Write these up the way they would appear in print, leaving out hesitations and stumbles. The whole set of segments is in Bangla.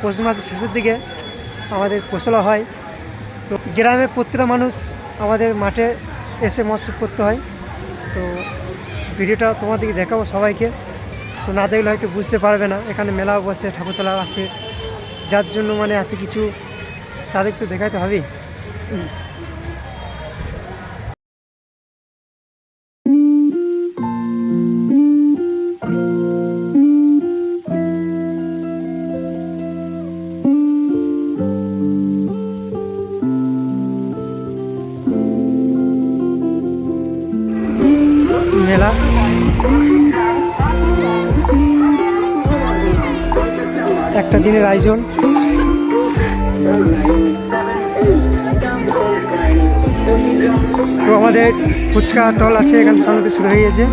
পৌষ মাসের শেষের দিকে আমাদের পৌষলা হয়। তো গ্রামের প্রত্যেকটা মানুষ আমাদের মাঠে এসে মৎস্য করতে হয়। তো ভিডিওটা তোমাদেরকে দেখাবো সবাইকে, তো না দেখলে হয়তো বুঝতে পারবে না। এখানে মেলাও বসে, ঠাকুরতলা আছে, যার জন্য মানে এত কিছু তাদের তো দেখাতে হবে। মেলা একটা দিনের আয়োজন। তো আমাদের ফুচকা টল আছে এখানে, সামনে শুরু হয়ে গেছে।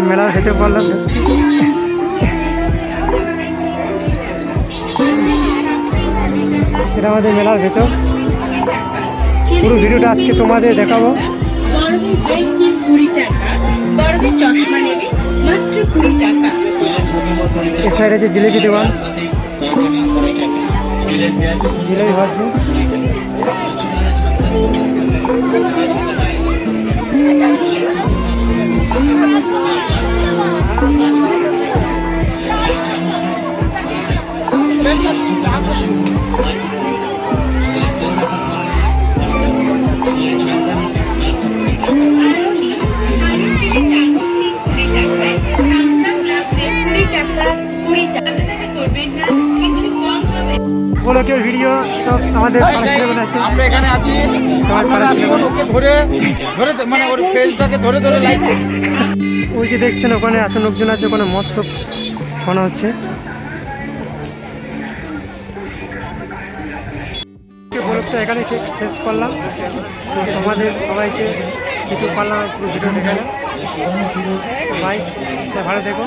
মেলার ভেতরে পড়লাম, এটা আমাদের মেলার ভেতর। পুরো ভিডিওটা আজকে তোমাদের দেখাবো। এ সাইড আছে জিলেপি দোকান, জিলেপি ভাজছে। উপলক্ষের ভিডিও সব আমাদের আমরা এখানে আছি। আপনারা আসুন, ওকে ধরে ধরে মানে ওর ফেসটাকে ধরে ধরে লাইক করুন। ওই যে দেখছেন ওখানে এত লোকজন আছে, ওখানে মৎস্য খাওয়ানো হচ্ছে। উপলক্ষটা এখানে শেষ করলাম। তো তোমাদের সবাইকে যেটুকু পারলাম পুরো ভিডিও দেখালাম। ভাই সে ভালো দেখো।